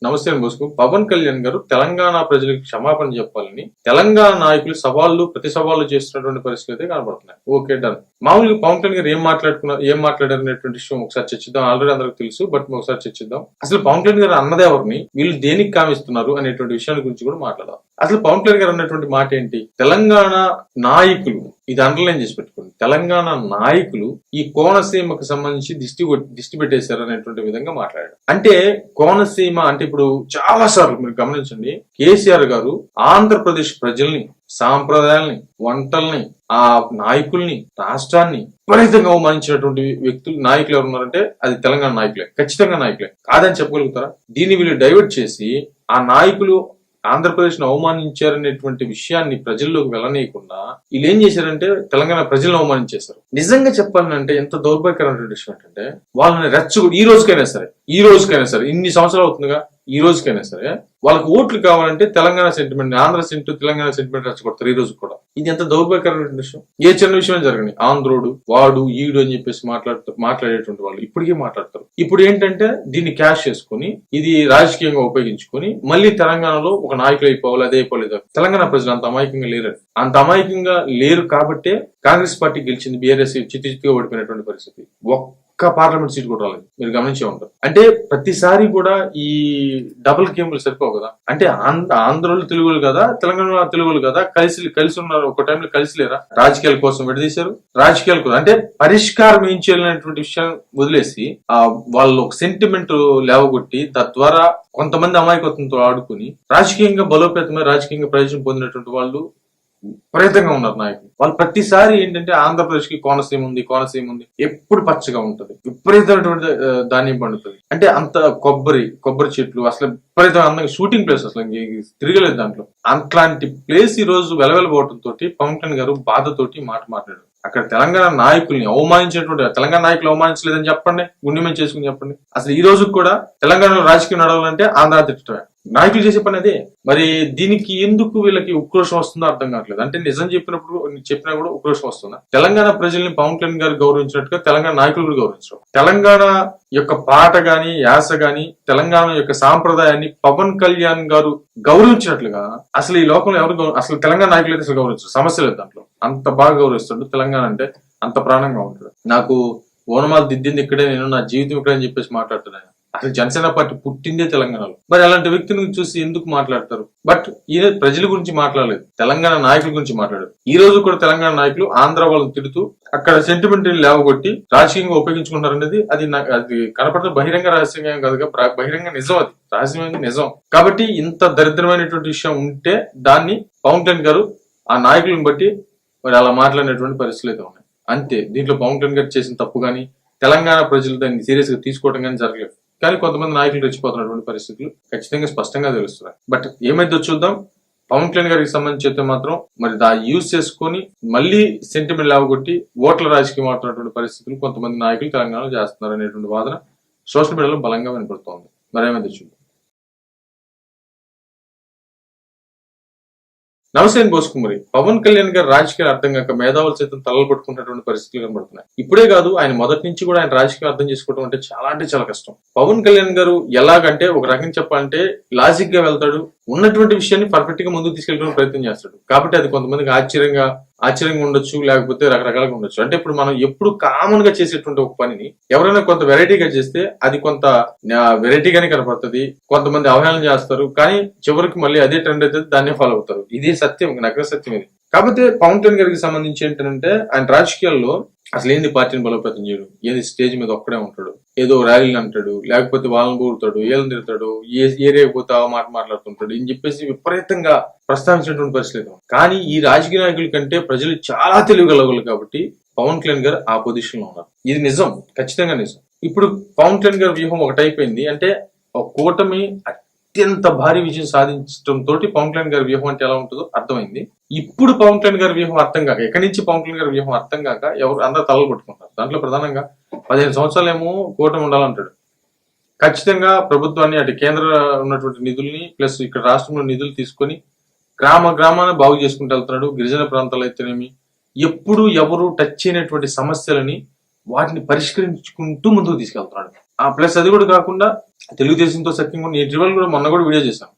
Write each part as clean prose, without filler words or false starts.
నమస్తే బోసుకు. పవన్ కళ్యాణ్ గారు తెలంగాణ ప్రజలకు క్షమాపణ చెప్పాలని తెలంగాణ నాయకులు సవాళ్లు ప్రతి సవాళ్లు చేస్తున్నటువంటి పరిస్థితులు అయితే కనబడుతున్నాయి. Okay, done. మామూలుగా పవన్ కళ్యాణ్ గారు ఏం మాట్లాడారు అనేటువంటి విషయం ఒకసారి చర్చిద్దాం. ఆల్రెడీ అందరికి తెలుసు, బట్ ఒకసారి చర్చిద్దాం. అసలు పవన్ కళ్యాణ్ గారు అన్నది ఎవరిని, వీళ్ళు దేనికి కామిస్తున్నారు అనేటువంటి విషయాల గురించి కూడా మాట్లాడదాం. అసలు పవన్ కళ్యాణ్ గారు అన్నటువంటి మాట ఏంటి? తెలంగాణ నాయకులు, ఇది అండర్లైన్ చేసి పెట్టుకోండి, తెలంగాణ నాయకులు ఈ కోనసీమకు సంబంధించి దిష్టి పెట్టేశారు అనేటువంటి విధంగా మాట్లాడారు. అంటే కోనసీమ అంటే ఇప్పుడు చాలా సార్లు మీరు గమనించండి, కేసీఆర్ గారు ఆంధ్రప్రదేశ్ ప్రజల్ని, సాంప్రదాయాల్ని, వంటల్ని, ఆ నాయకుల్ని, రాష్ట్రాన్ని విపరీతంగా అవమానించినటువంటి వ్యక్తులు, నాయకులు ఎవరు ఉన్నారంటే అది తెలంగాణ నాయకులే, ఖచ్చితంగా నాయకులే. కాదని చెప్పగలుగుతారా? దీన్ని వీళ్ళు డైవర్ట్ చేసి ఆ నాయకులు ఆంధ్రప్రదేశ్ ను అవమానించారనేటువంటి విషయాన్ని ప్రజల్లోకి వెళ్ళనీయకుండా వీళ్ళు ఏం చేశారంటే తెలంగాణ ప్రజలను అవమానించేశారు. నిజంగా చెప్పాలంటే ఎంత దౌర్భాగ్యకరమైన విషయం ఏంటంటే, వాళ్ళని ఈ రోజుకైనా సరే ఇన్ని సంవత్సరాలు అవుతుందిగా, ఈ రోజుకైనా సరే వాళ్ళకి ఓట్లు కావాలంటే తెలంగాణ సెంటిమెంట్, ఆంధ్ర తెలంగాణ సెంటిమెంట్ రెచ్చగొడతారు ఈ రోజు కూడా. ఇది ఎంత దౌర్భాగ్యకరమైన విషయం. ఏ చిన్న విషయమే జరగని ఆంధ్రోడు, వాడు, ఈడు అని చెప్పేసి మాట్లాడేటువంటి వాళ్ళు ఇప్పటికీ మాట్లాడతారు. ఇప్పుడు ఏంటంటే దీన్ని క్యాష్ చేసుకుని ఇది రాజకీయంగా ఉపయోగించుకొని మళ్ళీ తెలంగాణలో ఒక నాయకులు అయిపోవాలి, అదే అయిపోలేదు. తెలంగాణ ప్రజలు అంత అమాయకంగా లేరు. అంత అమాయకంగా లేరు కాబట్టే కాంగ్రెస్ పార్టీ గెలిచింది, బీఆర్ఎస్ చిత్తుగా ఓడిపోయినటువంటి పరిస్థితి. ఒక్క పార్లమెంట్ సీట్ కూడా రాలేదు, మీరు గమనించే ఉంటారు. అంటే ప్రతిసారి కూడా ఈ డబుల్ గేమ్లు సరిపోవు కదా. అంటే ఆంధ్రలో తెలుగులు కదా, తెలంగాణ తెలుగులు కదా, కలిసి ఉన్నారు, ఒక టైంలో కలిసి లేరా? రాజకీయాల కోసం విడదీశారు, రాజకీయాల కోసం అంటే పరిష్కారం ఏం చేయాలనేటువంటి విషయం వదిలేసి వాళ్ళు ఒక సెంటిమెంట్ లేవగొట్టి తద్వారా కొంతమంది అమాయకత్వంతో ఆడుకుని రాజకీయంగా బలోపేతమై రాజకీయంగా ప్రయోజనం పొందినటువంటి వాళ్ళు విపరీతంగా ఉన్నారు నాయకులు. వాళ్ళు ప్రతిసారి ఏంటంటే ఆంధ్రప్రదేశ్ కి కోనసీమ ఉంది, ఎప్పుడు పచ్చగా ఉంటది, విపరీతమైనటువంటి ధాన్యం పండుతుంది. అంటే అంత కొబ్బరి చెట్లు, అసలు విపరీతంగా అందంగా షూటింగ్ ప్లేస్, అసలు తిరగలేదు దాంట్లో. అట్లాంటి ప్లేస్ ఈ రోజు వెలవెలబోవడంతో పవన్ కళ్యాణ్ గారు బాధతోటి మాట్లాడారు. అక్కడ తెలంగాణ నాయకుల్ని అవమానించినటువంటి, తెలంగాణ నాయకులు అవమానించలేదని చెప్పండి, గుండెమని చేసుకుని చెప్పండి. అసలు ఈ రోజు కూడా తెలంగాణలో రాజకీయం నడవాలంటే ఆంధ్ర తిట్టడమే నాయకులు చేసే పని అదే. మరి దీనికి ఎందుకు వీళ్ళకి ఉక్రోషం వస్తుందో అర్థం కావట్లేదు. అంటే నిజం చెప్పినా కూడా ఉక్రోషం వస్తుందా? తెలంగాణ ప్రజల్ని పవన్ కళ్యాణ్ గారు గౌరవించినట్టుగా తెలంగాణ నాయకులు కూడా గౌరవించడం, తెలంగాణ యొక్క పాట గాని, యాస గాని, తెలంగాణ యొక్క సాంప్రదాయాన్ని పవన్ కళ్యాణ్ గారు గౌరవించినట్లుగా అసలు ఈ లోకంలో ఎవరు అసలు తెలంగాణ నాయకులు అయితే అసలు గౌరవించారు, సమస్య లేదు దాంట్లో. అంత బాగా గౌరవిస్తాడు, తెలంగాణ అంటే అంత ప్రాణంగా ఉంటాడు. నాకు ఓనమాలు దిద్దింది ఇక్కడే, నేను నా జీవితం ఇక్కడే అని చెప్పేసి మాట్లాడుతున్నాను. అసలు జనసేన పార్టీ పుట్టిందే తెలంగాణలో. మరి అలాంటి వ్యక్తిని చూసి ఎందుకు మాట్లాడతారు? బట్ ఈయన ప్రజల గురించి మాట్లాడలేదు, తెలంగాణ నాయకుల గురించి మాట్లాడారు. ఈ రోజు కూడా తెలంగాణ నాయకులు ఆంధ్ర వాళ్ళని తిడుతూ అక్కడ సెంటిమెంట్ లేవగొట్టి రాజకీయంగా ఉపయోగించుకుంటారనేది అది కనపడుతున్న బహిరంగ రహస్యంగా కాదుగా, బహిరంగ నిజం, అది రహస్యమైన నిజం. కాబట్టి ఇంత దరిద్రమైనటువంటి విషయం ఉంటే దాన్ని పవన్ కళ్యాణ్ గారు ఆ నాయకులను బట్టి మరి అలా మాట్లాడినటువంటి పరిస్థితులు అయితే ఉన్నాయి. అంతే. దీంట్లో పవన్ కళ్యాణ్ గారు చేసిన తప్పు గానీ, తెలంగాణ ప్రజలు దాన్ని సీరియస్ గా తీసుకోవడం కానీ జరగలేదు. కానీ కొంతమంది నాయకులు రెచ్చిపోతున్నటువంటి పరిస్థితులు ఖచ్చితంగా స్పష్టంగా తెలుస్తున్నాయి. బట్ ఏమైతే చూద్దాం. పవన్ కళ్యాణ్ గారికి సంబంధించి అయితే మాత్రం మరి యూజ్ చేసుకుని మళ్ళీ సెంటిమెంట్ లావగొట్టి ఓట్ల రాజకీయం ఆడుతున్నటువంటి పరిస్థితులు కొంతమంది నాయకులు తెలంగాణలో చేస్తున్నారు అనేటువంటి వాదన సోషల్ మీడియాలో బలంగా వినపడుతోంది. మరేమైతే చూద్దాం. నమస్తే బోసుకుమరి. పవన్ కళ్యాణ్ గారు రాజకీయాలు అర్థం కాక మేధావులు సైతం తలలు పట్టుకున్నటువంటి పరిస్థితులు కనబడుతున్నాయి. ఇప్పుడే కాదు, ఆయన మొదటి నుంచి కూడా ఆయన రాజకీయం అర్థం చేసుకోవడం అంటే చాలా కష్టం. పవన్ కళ్యాణ్ గారు ఎలాగంటే ఒక రకంగా చెప్పాలంటే లాజిక్ గా వెళ్తాడు, ఉన్నటువంటి విషయాన్ని పర్ఫెక్ట్ గా ముందుకు తీసుకెళ్ళడానికి ప్రయత్నం చేస్తాడు. కాబట్టి అది కొంతమందికి ఆశ్చర్యంగా ఉండొచ్చు, లేకపోతే రకరకాలుగా ఉండొచ్చు. అంటే ఇప్పుడు మనం ఎప్పుడు కామన్ గా చేసేటువంటి ఒక పనిని ఎవరైనా కొంత వెరైటీగా చేస్తే అది కొంత వెరైటీగానే కనపడుతుంది, కొంతమంది అవహేళన చేస్తారు, కానీ చివరికి మళ్ళీ అదే ట్రెండ్ అయితే దాన్నే ఫాలో అవుతారు. ఇది సత్యం, నగ్న సత్యం ఇది. కాకపోతే పవన్ కళ్యాణ్ గారికి సంబంధించి ఏంటంటే ఆయన రాజకీయాల్లో అసలు ఏంది పార్టీని బలోపేతం చేయడు, ఏది స్టేజ్ మీద ఒక్కడే ఉంటాడు, ఏదో ర్యాలీలు అంటాడు, లేకపోతే వాళ్ళని కూరుతాడు, ఏళ్ళని తిరుగుతాడు, ఏరియా పోతే ఆ మాట మాట్లాడుతుంటాడు అని చెప్పేసి విపరీతంగా ప్రస్తావించినటువంటి పరిస్థితి. కానీ ఈ రాజకీయ నాయకుల కంటే ప్రజలు చాలా తెలివిగలగలరు కాబట్టి పవన్ కళ్యాణ్ గారు ఆ పొజిషన్ లో ఉన్నారు. ఇది నిజం, ఖచ్చితంగా నిజం. ఇప్పుడు పవన్ కళ్యాణ్ గారి వ్యూహం ఒకటైపోయింది. అంటే ఒక కూటమి అత్యంత భారీ విజయం సాధించడంతో పవన్ కళ్యాణ్ గారి వ్యూహం అంటే ఎలా ఉంటుందో అర్థమైంది. ఇప్పుడు పవన్ కళ్యాణ్ గారి వ్యూహం అర్థం కాక, ఎక్కడి నుంచి పవన్ కళ్యాణ్ గారి వ్యూహం అర్థం కాక ఎవరు అందరూ తలలు కొట్టుకుంటారు. దాంట్లో ప్రధానంగా 15 సంవత్సరాలేమో కూటమి ఉండాలంటాడు. ఖచ్చితంగా ప్రభుత్వాన్ని అటు కేంద్ర ఉన్నటువంటి నిధుల్ని ప్లస్ ఇక్కడ రాష్ట్రంలో నిధులు తీసుకొని గ్రామాన్ని బాగు చేసుకుంటూ వెళ్తున్నాడు. గిరిజన ప్రాంతాలు అయితేనేమి, ఎప్పుడు ఎవరు టచ్ చేయనటువంటి సమస్యలని వాటిని పరిష్కరించుకుంటూ ముందుకు తీసుకెళ్తున్నాడు. ప్లస్ అది కూడా కాకుండా తెలుగుదేశంతో సఖ్యంగా నేను ఇటీవల కూడా మొన్న కూడా వీడియో చేశాను.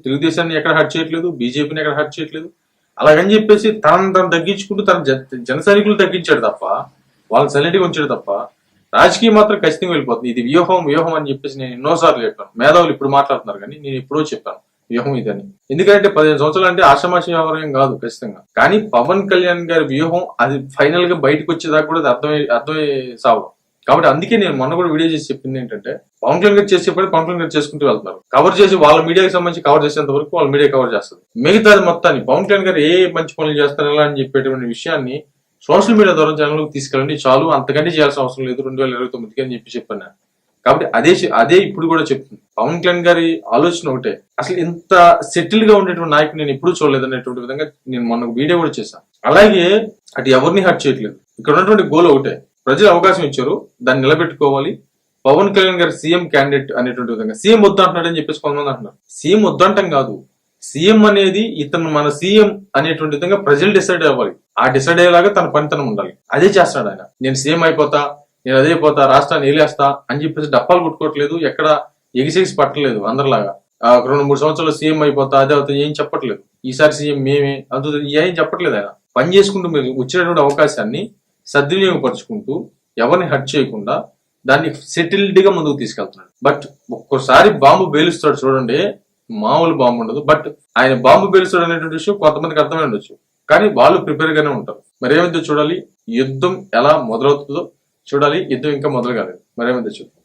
తెలుగుదేశాన్ని ఎక్కడ హర్ట్ చేయట్లేదు, బీజేపీని ఎక్కడ హర్ట్ చేయట్లేదు. అలాగని చెప్పేసి తను తగ్గించుకుంటూ తన జన సైనికులు తగ్గించాడు తప్ప, వాళ్ళని సైలెంట్గా ఉంచాడు తప్ప, రాజకీయం మాత్రం ఖచ్చితంగా వెళ్ళిపోతుంది. ఇది వ్యూహం అని చెప్పేసి నేను ఎన్నోసార్లు చెప్పాను. మేధావులు ఇప్పుడు మాట్లాడుతున్నారు కానీ నేను ఎప్పుడో చెప్పాను వ్యూహం ఇదని. ఎందుకంటే 15 సంవత్సరాలు అంటే ఆషామాషి వ్యవహారం కాదు ఖచ్చితంగా. కానీ పవన్ కళ్యాణ్ గారి వ్యూహం అది ఫైనల్ గా బయటకు వచ్చేదాకా కూడా అర్థమై సాగు. కాబట్టి అందుకే నేను మొన్న కూడా వీడియో చేసి చెప్పింది ఏంటంటే, పవన్ కళ్యాణ్ గారు చేసే పని పవన్ కళ్యాణ్ గారు చేసుకుంటూ వెళ్తున్నారు. కవర్ చేసి వాళ్ళ మీడియాకి సంబంధించి కవర్ చేసేంత వరకు వాళ్ళ మీడియా కవర్ చేస్తుంది. మిగతాది మొత్తాన్ని పవన్ కళ్యాణ్ గారు ఏ మంచి పనులు చేస్తారు ఎలా అని చెప్పేటువంటి విషయాన్ని సోషల్ మీడియా ద్వారా జనంలోకి తీసుకెళ్ళండి చాలు, అంతకంటే చేయాల్సిన అవసరం లేదు 2029కి అని చెప్పాను. కాబట్టి అదే ఇప్పుడు కూడా చెప్తుంది. పవన్ కళ్యాణ్ గారి ఆలోచన ఒకటే, అసలు ఇంత సెటిల్ గా ఉండేటువంటి నాయకుడు నేను ఎప్పుడూ చూడలేదు అనేటువంటి విధంగా నేను మొన్న వీడియో కూడా చేశాను. అలాగే అటు ఎవరిని హర్ట్ చేయట్లేదు. ఇక్కడ ఉన్నటువంటి గోల్ ఒకటే, ప్రజలు అవకాశం ఇచ్చారు, దాన్ని నిలబెట్టుకోవాలి. పవన్ కళ్యాణ్ గారు సీఎం క్యాండిడేట్ అనేటువంటి విధంగా, సీఎం వద్దు అంటున్నాడు అని చెప్పేసి కొంతమంది అంటున్నారు. సీఎం వద్దంటాం కాదు, సీఎం అనేది ఇతను మన సీఎం అనేటువంటి విధంగా ప్రజలు డిసైడ్ అవ్వాలి. ఆ డిసైడ్ అయ్యేలాగా తన పనితనం ఉండాలి. అదే చేస్తాడు ఆయన. నేను సీఎం అయిపోతా, నేను అదే పోతా, రాష్ట్రాన్ని ఏలేస్తా అని చెప్పేసి డప్పాలు కొట్టుకోవట్లేదు, ఎక్కడ ఎగిసేసి పట్టలేదు అందరిలాగా. 2-3 సంవత్సరాలు సీఎం అయిపోతా, అదే అవుతుంది ఏం చెప్పట్లేదు. ఈసారి సీఎం మేమే అందుతుంది ఏం చెప్పట్లేదు. ఆయన పని చేసుకుంటూ మీరు వచ్చినటువంటి అవకాశాన్ని సద్వినియోగపరుచుకుంటూ ఎవరిని హర్ట్ చేయకుండా దాన్ని సెటిల్డ్ గా ముందుకు తీసుకెళ్తున్నాడు. బట్ ఒక్కోసారి బాంబు పేలుస్తాడు చూడండి, మామూలు బాంబు ఉండదు. బట్ ఆయన బాంబు పేలుస్తాడు అనేటువంటి విషయం కొంతమందికి అర్థమై ఉండొచ్చు, కానీ వాళ్ళు ప్రిపేర్ గానే ఉంటారు. మరేమైతే చూడాలి, యుద్ధం ఎలా మొదలవుతుందో చూడాలి. యుద్ధం ఇంకా మొదలు కాలేదు, మరేమైతే చూడాలి.